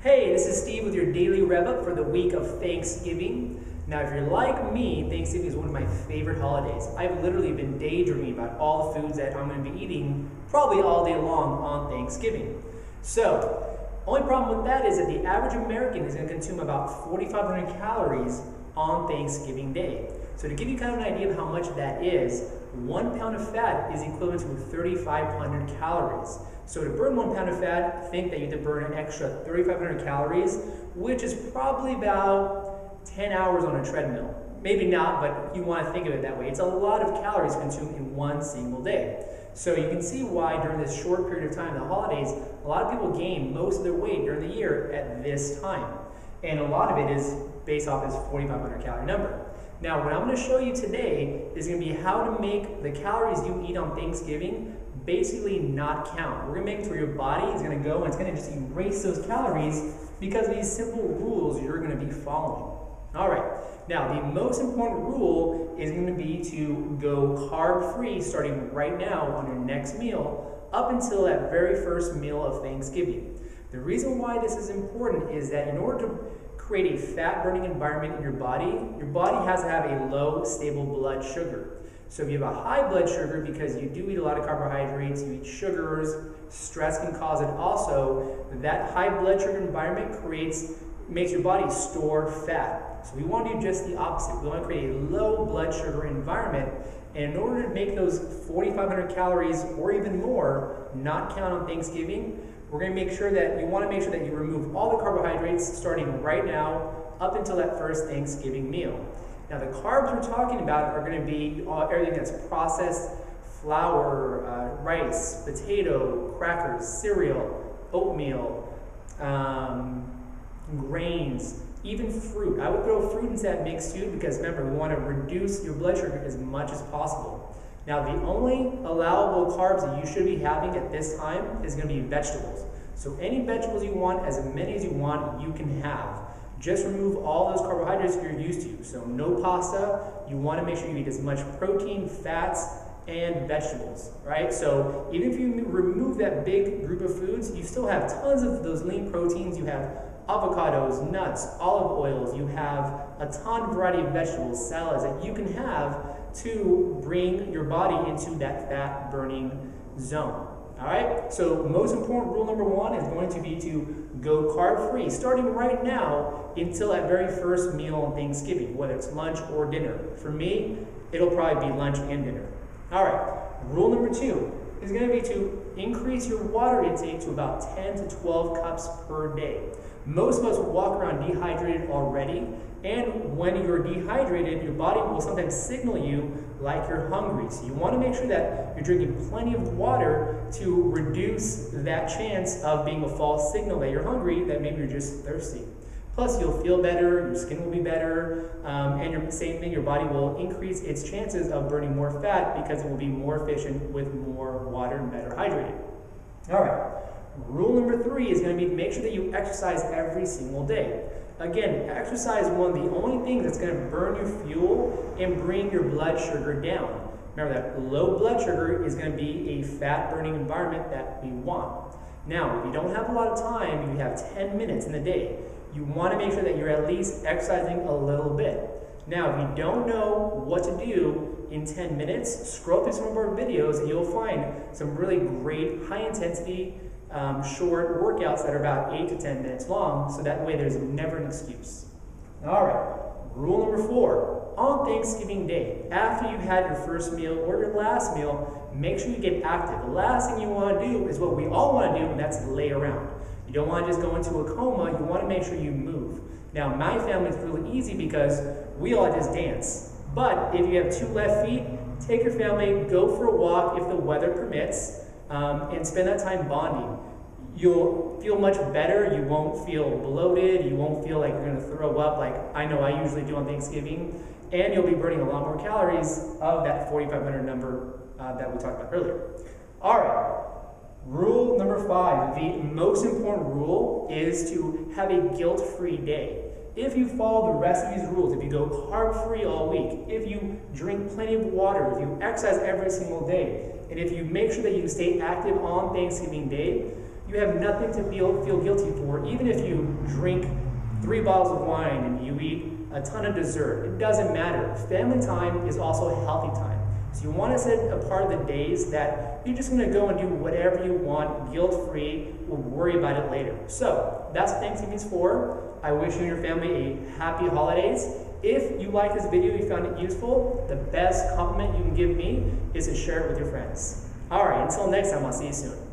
Hey, this is Steve with your daily rev up for the week of Thanksgiving. Now, if you're like me, Thanksgiving is one of my favorite holidays. I've literally been daydreaming about all the foods that I'm going to be eating probably all day long on Thanksgiving. So, only problem with that is that the average American is going to consume about 4,500 calories on Thanksgiving Day. So to give you kind of an idea of how much that is, 1 pound of fat is equivalent to 3,500 calories. So to burn 1 pound of fat, think that you have to burn an extra 3,500 calories, which is probably about 10 hours on a treadmill. Maybe not, but you want to think of it that way. It's a lot of calories consumed in one single day. So you can see why during this short period of time, the holidays, a lot of people gain most of their weight during the year at this time. And a lot of it is based off this 4,500 calorie number. Now, what I'm going to show you today is going to be how to make the calories you eat on Thanksgiving basically not count. We're going to make it to where your body is going to go and it's going to just erase those calories because of these simple rules you're going to be following. All right. Now, the most important rule is going to be to go carb-free starting right now on your next meal up until that very first meal of Thanksgiving. The reason why this is important is that in order to create a fat-burning environment in your body has to have a low, stable blood sugar. So if you have a high blood sugar because you do eat a lot of carbohydrates, you eat sugars, stress can cause it also, that high blood sugar environment makes your body store fat. So we want to do just the opposite. We want to create a low blood sugar environment, and in order to make those 4,500 calories or even more not count on Thanksgiving, we're going to make sure that you remove all the carbohydrates starting right now up until that first Thanksgiving meal. Now the carbs we're talking about are going to be everything that's processed: flour, rice, potato, crackers, cereal, oatmeal, grains, even fruit. I would throw fruit into that mix too because remember, we want to reduce your blood sugar as much as possible. Now, the only allowable carbs that you should be having at this time is going to be vegetables. So any vegetables you want, as many as you want, you can have. Just remove all those carbohydrates you're used to. So no pasta. You want to make sure you eat as much protein, fats, and vegetables, right? So even if you remove that big group of foods, you still have tons of those lean proteins. You have avocados, nuts, olive oils. You have a ton of variety of vegetables, salads that you can have to bring your body into that fat burning zone. All right, so most important rule number one is going to be to go carb free starting right now until that very first meal on Thanksgiving, whether it's lunch or dinner. For me, it'll probably be lunch and dinner. All right, rule number two is going to be to increase your water intake to about 10 to 12 cups per day. Most of us walk around dehydrated already, and when you're dehydrated, your body will sometimes signal you like you're hungry. So you want to make sure that you're drinking plenty of water to reduce that chance of being a false signal that you're hungry, that maybe you're just thirsty. Plus, you'll feel better, your skin will be better, and same thing, your body will increase its chances of burning more fat because it will be more efficient with more water and better hydrated. All right. Rule number three is going to be to make sure that you exercise every single day. Again, exercise is one of the only things that's going to burn your fuel and bring your blood sugar down. Remember that low blood sugar is going to be a fat-burning environment that we want. Now, if you don't have a lot of time, if you have 10 minutes in the day, you want to make sure that you're at least exercising a little bit. Now, if you don't know what to do in 10 minutes, scroll through some of our videos and you'll find some really great high-intensity short workouts that are about 8 to 10 minutes long, so that way there's never an excuse. All right, rule number four, on Thanksgiving Day, after you've had your first meal or your last meal, make sure you get active. The last thing you want to do is what we all want to do, and that's lay around. You don't want to just go into a coma, you want to make sure you move. Now, my family is really easy because we all just dance. But if you have two left feet, take your family, go for a walk if the weather permits, and spend that time bonding. You'll feel much better, you won't feel bloated, you won't feel like you're going to throw up like I know I usually do on Thanksgiving, and you'll be burning a lot more calories of that 4,500 number that we talked about earlier. All right, rule number five, the most important rule is to have a guilt-free day. If you follow the rest of these rules, if you go carb-free all week, if you drink plenty of water, if you exercise every single day, and if you make sure that you stay active on Thanksgiving Day, You have nothing to feel guilty for, even if you drink 3 bottles of wine and you eat a ton of dessert. It doesn't matter. Family time is also a healthy time. So you want to set apart the days that you're just going to go and do whatever you want, guilt-free. We'll worry about it later. So that's what Thanksgiving's for. I wish you and your family a happy holidays. If you like this video, you found it useful, the best compliment you can give me is to share it with your friends. All right, until next time, I'll see you soon.